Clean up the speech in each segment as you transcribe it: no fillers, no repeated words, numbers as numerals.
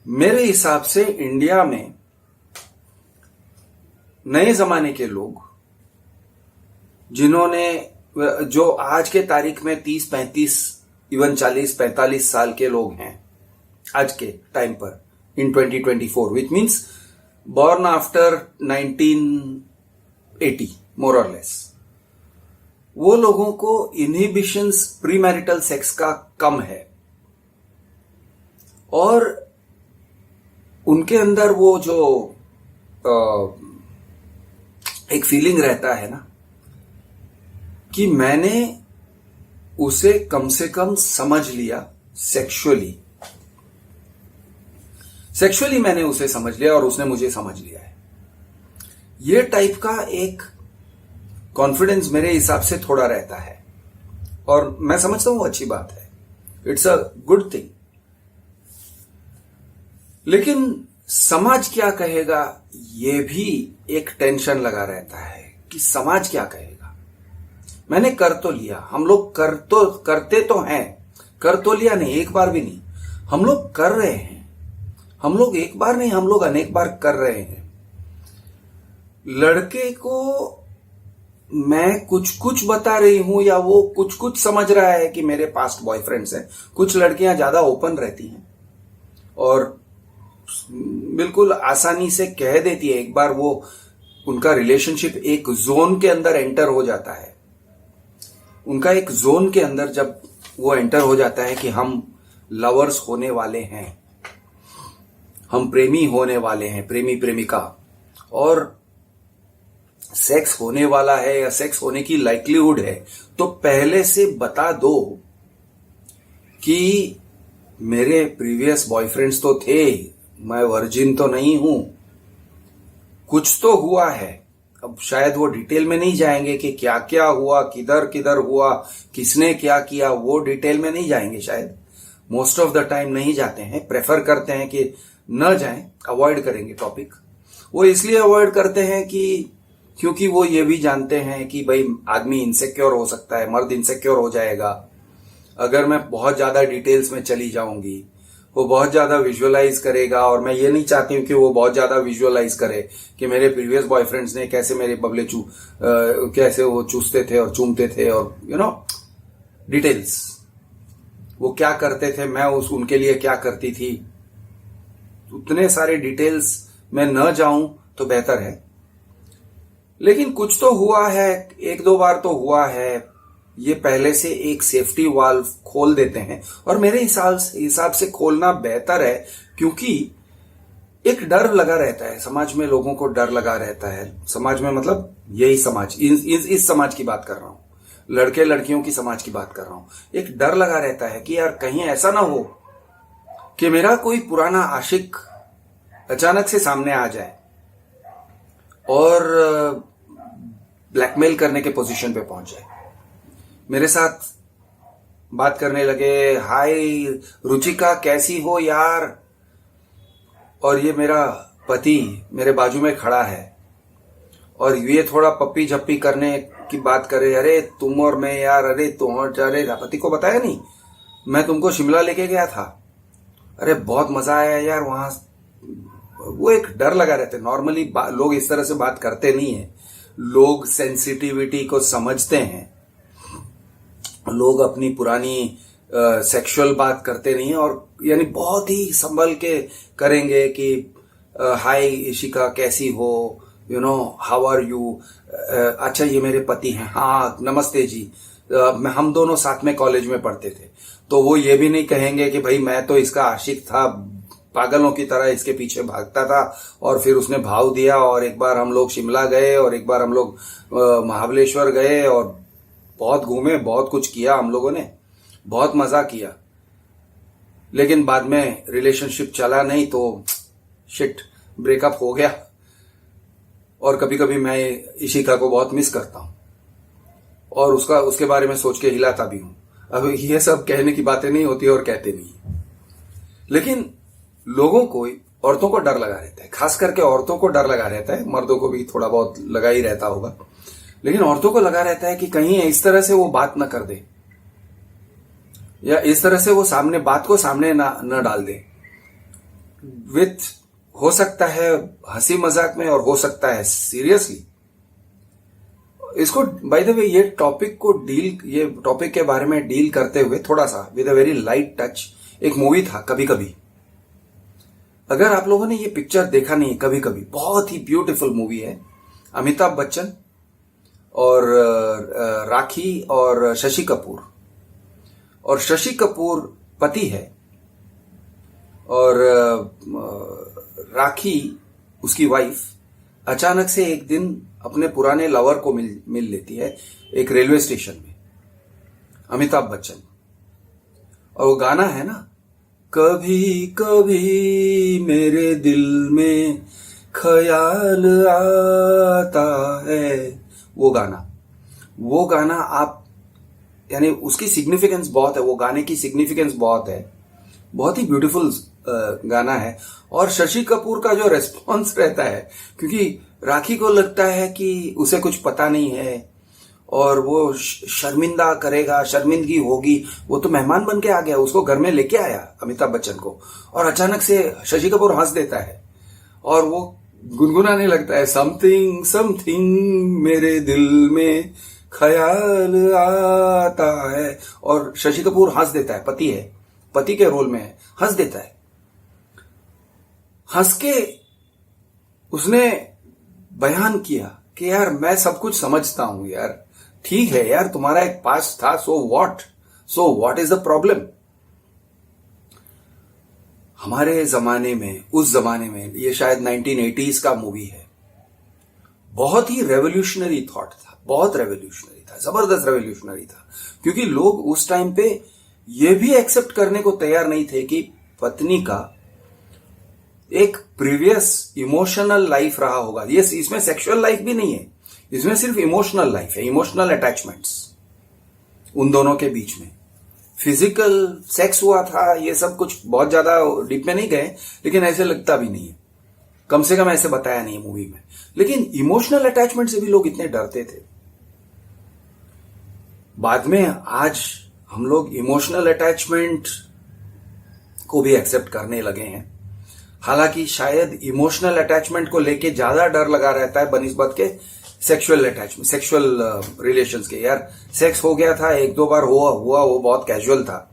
मेरे हिसाब से इंडिया में नए जमाने के लोग जिन्होंने जो आज के तारीख में 30-35 इवन 40-45 साल के लोग हैं आज के टाइम पर इन 2024 विच मीन्स born after 1980 मोर और लेस, वो लोगों को इनहिबिशंस प्री मैरिटल सेक्स का कम है और उनके अंदर वो जो एक फीलिंग रहता है ना कि मैंने उसे कम से कम समझ लिया सेक्सुअली मैंने उसे समझ लिया और उसने मुझे समझ लिया है। ये टाइप का एक कॉन्फिडेंस मेरे हिसाब से थोड़ा रहता है और मैं समझता हूं अच्छी बात है, इट्स अ गुड थिंग। लेकिन समाज क्या कहेगा ये भी एक टेंशन लगा रहता है कि समाज क्या कहेगा। मैंने कर तो लिया, हम लोग करते तो हैं, कर तो लिया नहीं, एक बार भी नहीं, हम लोग कर रहे हैं, हम लोग एक बार नहीं, हम लोग अनेक बार कर रहे हैं। लड़के को मैं कुछ कुछ बता रही हूं या वो कुछ कुछ समझ रहा है कि मेरे पास्ट बॉयफ्रेंड्स हैं। कुछ लड़कियां ज्यादा ओपन रहती हैं और बिल्कुल आसानी से कह देती है, एक बार वो उनका रिलेशनशिप एक जोन के अंदर एंटर हो जाता है, उनका एक जोन के अंदर जब वो एंटर हो जाता है कि हम लवर्स होने वाले हैं, हम प्रेमी होने वाले हैं, प्रेमी प्रेमिका, और सेक्स होने वाला है या सेक्स होने की लाइक्लीहुड है, तो पहले से बता दो कि मेरे प्रीवियस बॉयफ्रेंड्स तो थे, मैं वर्जिन तो नहीं हूं, कुछ तो हुआ है। अब शायद वो डिटेल में नहीं जाएंगे कि क्या क्या हुआ, किधर किधर हुआ, किसने क्या किया, वो डिटेल में नहीं जाएंगे, शायद मोस्ट ऑफ द टाइम नहीं जाते हैं, प्रेफर करते हैं कि न जाएं, अवॉइड करेंगे टॉपिक। वो इसलिए अवॉइड करते हैं कि क्योंकि वो ये भी जानते हैं कि भाई आदमी इनसेक्योर हो सकता है, मर्द इनसेक्योर हो जाएगा अगर मैं बहुत ज्यादा डिटेल्स में चली जाऊंगी, वो बहुत ज्यादा विजुअलाइज करेगा और मैं ये नहीं चाहती हूं कि वो बहुत ज्यादा विजुअलाइज करे कि मेरे प्रीवियस बॉयफ्रेंड्स ने कैसे मेरे बबले कैसे वो चूसते थे और चूमते थे और डिटेल्स, वो क्या करते थे, मैं उनके लिए क्या करती थी, उतने सारे डिटेल्स में न जाऊं तो बेहतर है। लेकिन कुछ तो हुआ है, एक दो बार तो हुआ है, ये पहले से एक सेफ्टी वाल्व खोल देते हैं और मेरे हिसाब से खोलना बेहतर है, क्योंकि एक डर लगा रहता है समाज में, लोगों को डर लगा रहता है समाज में, मतलब यही समाज, इस समाज की बात कर रहा हूं, लड़के लड़कियों की समाज की बात कर रहा हूं। एक डर लगा रहता है कि यार कहीं ऐसा ना हो कि मेरा कोई पुराना आशिक अचानक से सामने आ जाए और ब्लैकमेल करने के पोजीशन पे पहुंच जाए, मेरे साथ बात करने लगे, हाय रुचिका कैसी हो यार, और ये मेरा पति मेरे बाजू में खड़ा है और ये थोड़ा पप्पी झप्पी करने की बात करे, अरे तुम और मैं यार, अरे तुम और, अरे पति को बताया नहीं मैं तुमको शिमला लेके गया था, अरे बहुत मजा आया यार वहां। वो एक डर लगा रहता है। नॉर्मली लोग इस तरह से बात करते नहीं है, लोग सेंसिटिविटी को समझते हैं, लोग अपनी पुरानी सेक्सुअल बात करते नहीं है और यानी बहुत ही संभल के करेंगे कि हाय इशिका कैसी हो, हाउ आर यू, अच्छा ये मेरे पति हैं, हाँ नमस्ते जी, हम दोनों साथ में कॉलेज में पढ़ते थे। तो वो ये भी नहीं कहेंगे कि भाई मैं तो इसका आशिक था, पागलों की तरह इसके पीछे भागता था और फिर उसने भाव दिया और एक बार हम लोग शिमला गए और एक बार हम लोग महाबलेश्वर गए और बहुत घूमे, बहुत कुछ किया, हम लोगों ने बहुत मजा किया, लेकिन बाद में रिलेशनशिप चला नहीं तो शिट ब्रेकअप हो गया। और कभी कभी मैं इशिका को बहुत मिस करता हूं और उसके बारे में सोच के हिलाता भी हूं। अब ये सब कहने की बातें नहीं होती और कहते नहीं, लेकिन लोगों को, औरतों को डर लगा रहता है, खास करके औरतों को डर लगा रहता है, मर्दों को भी थोड़ा बहुत लगा ही रहता होगा, लेकिन औरतों को लगा रहता है कि कहीं इस तरह से वो बात न कर दे या इस तरह से वो बात को सामने न डाल दे विथ हो सकता है हंसी मजाक में और हो सकता है सीरियसली। इसको बाय द वे ये टॉपिक के बारे में डील करते हुए थोड़ा सा with a very light touch, एक मूवी था कभी कभी। अगर आप लोगों ने ये पिक्चर देखा नहीं कभी कभी, बहुत ही ब्यूटीफुल मूवी है। अमिताभ बच्चन और राखी और शशि कपूर, और शशि कपूर पति है और राखी उसकी वाइफ अचानक से एक दिन अपने पुराने लवर को मिल लेती है एक रेलवे स्टेशन में, अमिताभ बच्चन। और वो गाना है ना, कभी कभी मेरे दिल में ख्याल आता है, वो गाना आप यानी उसकी सिग्निफिकेंस बहुत है, वो गाने की सिग्निफिकेंस बहुत है, बहुत ही ब्यूटीफुल गाना है। और शशि कपूर का जो रेस्पॉन्स रहता है, क्योंकि राखी को लगता है कि उसे कुछ पता नहीं है और वो शर्मिंदा करेगा, शर्मिंदगी होगी। वो तो मेहमान बन के आ गया, उसको घर में लेके आया अमिताभ बच्चन को, और अचानक से शशि कपूर हंस देता है और वो गुनगुनाने लगता है, समथिंग समथिंग मेरे दिल में ख्याल आता है। और शशि कपूर हंस देता है, पति के रोल में है, हंस देता है। हंस के उसने बयान किया कि यार मैं सब कुछ समझता हूं यार, ठीक है यार, तुम्हारा एक पास्ट था, so what is the problem. हमारे जमाने में, उस जमाने में, ये शायद 1980s का मूवी है, बहुत ही रेवोल्यूशनरी थॉट था, बहुत रेवोल्यूशनरी था, जबरदस्त रेवोल्यूशनरी था। क्योंकि लोग उस टाइम पे ये भी एक्सेप्ट करने को तैयार नहीं थे कि पत्नी का एक प्रीवियस इमोशनल लाइफ रहा होगा। ये इसमें सेक्सुअल लाइफ भी नहीं है, इसमें सिर्फ इमोशनल लाइफ है, इमोशनल अटैचमेंट्स उन दोनों के बीच में। फिजिकल सेक्स हुआ था, ये सब कुछ बहुत ज्यादा डीप में नहीं गए, लेकिन ऐसे लगता भी नहीं है, कम से कम ऐसे बताया नहीं है मूवी में। लेकिन इमोशनल अटैचमेंट से भी लोग इतने डरते थे। बाद में आज हम लोग इमोशनल अटैचमेंट को भी एक्सेप्ट करने लगे हैं। हालांकि शायद इमोशनल अटैचमेंट को लेके ज्यादा डर लगा रहता है बनिस्बत के सेक्सुअल अटैचमेंट, सेक्सुअल रिलेशंस के। यार सेक्स हो गया था, एक दो बार हुआ, वो बहुत कैजुअल था,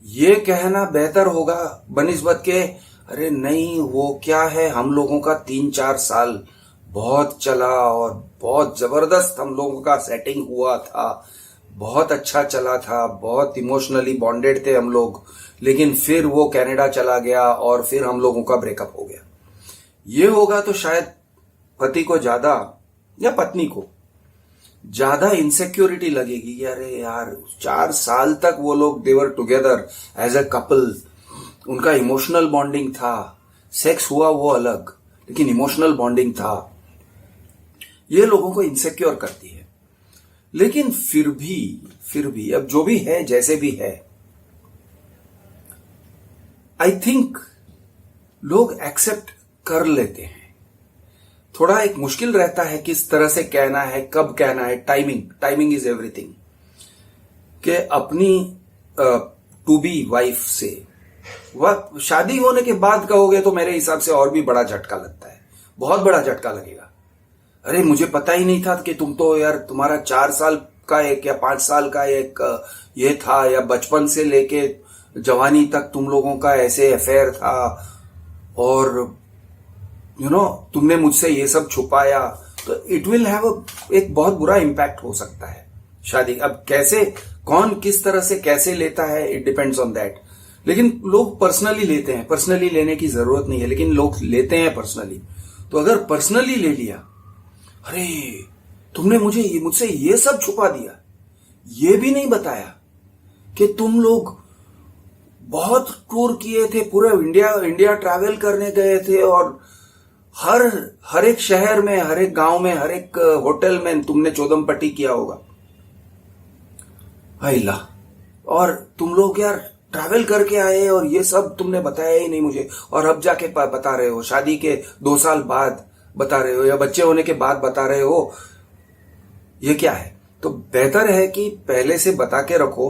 ये कहना बेहतर होगा बनिस्बत के अरे नहीं वो क्या है, हम लोगों का 3-4 साल बहुत चला और बहुत जबरदस्त हम लोगों का सेटिंग हुआ था, बहुत अच्छा चला था, बहुत इमोशनली बॉन्डेड थे हम लोग, लेकिन फिर वो कनाडा चला गया और फिर हम लोगों का ब्रेकअप हो गया। ये होगा तो शायद पति को ज्यादा या पत्नी को ज्यादा इनसिक्योरिटी लगेगी कि अरे यार 4 साल तक वो लोग देवर टुगेदर एज अ कपल, उनका इमोशनल बॉन्डिंग था, सेक्स हुआ वो अलग, लेकिन इमोशनल बॉन्डिंग था। ये लोगों को इनसिक्योर करती है। लेकिन फिर भी अब जो भी है, जैसे भी है, आई थिंक लोग एक्सेप्ट कर लेते हैं। थोड़ा एक मुश्किल रहता है किस तरह से कहना है, कब कहना है, टाइमिंग इज एवरीथिंग। कि अपनी टू बी वाइफ से वह शादी होने के बाद कहोगे तो मेरे हिसाब से और भी बड़ा झटका लगता है, बहुत बड़ा झटका लगेगा। अरे मुझे पता ही नहीं था कि तुम तो यार, तुम्हारा 4 साल का एक या 5 साल का एक ये था, या बचपन से लेके जवानी तक तुम लोगों का ऐसे अफेयर था, और तुमने मुझसे ये सब छुपाया, तो इट विल हैव एक बहुत बुरा इंपैक्ट हो सकता है शादी। अब कैसे, कौन किस तरह से कैसे लेता है, इट डिपेंड्स ऑन दैट। लेकिन लोग पर्सनली लेते हैं, पर्सनली लेने की जरूरत नहीं है, लेकिन लोग लेते हैं पर्सनली। तो अगर पर्सनली ले लिया, अरे तुमने मुझसे ये सब छुपा दिया, ये भी नहीं बताया कि तुम लोग बहुत टूर किए थे, पूरा इंडिया ट्रैवल करने गए थे, और हर एक शहर में, हर एक गांव में, हर एक होटल में तुमने चौदमपट्टी किया होगा। अल्लाह, और तुम लोग यार ट्रैवल करके आए और ये सब तुमने बताया ही नहीं मुझे, और अब जाके बता रहे हो, शादी के 2 साल बाद बता रहे हो, या बच्चे होने के बाद बता रहे हो, ये क्या है? तो बेहतर है कि पहले से बता के रखो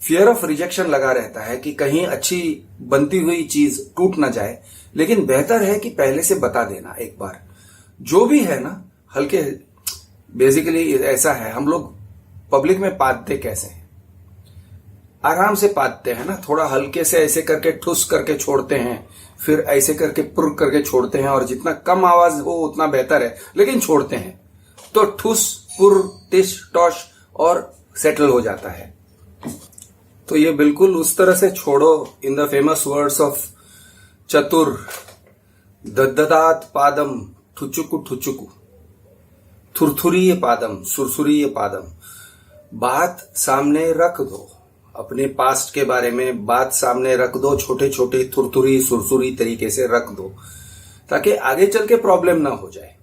फियर ऑफ रिजेक्शन लगा रहता है कि कहीं अच्छी बनती हुई चीज टूट ना जाए। लेकिन बेहतर है कि पहले से बता देना एक बार, जो भी है ना, हल्के। बेसिकली ऐसा है, हम लोग पब्लिक में पादते कैसे हैं, आराम से पादते हैं ना, थोड़ा हल्के से ऐसे करके ठुस करके छोड़ते हैं, फिर ऐसे करके पुर करके छोड़ते हैं, और जितना कम आवाज हो उतना बेहतर है, लेकिन छोड़ते हैं तो ठुस पुर टिश टॉश और सेटल हो जाता है। तो ये बिल्कुल उस तरह से छोड़ो। In the famous words of चतुर, दद्ददात पादम ठुचुकु ठुचुकु, थुरथुरीय पादम सुरसुरीय पादम। बात सामने रख दो, अपने पास्ट के बारे में बात सामने रख दो, छोटे छोटे थुरथुरी सुरसुरी तरीके से रख दो, ताकि आगे चल के प्रॉब्लम ना हो जाए।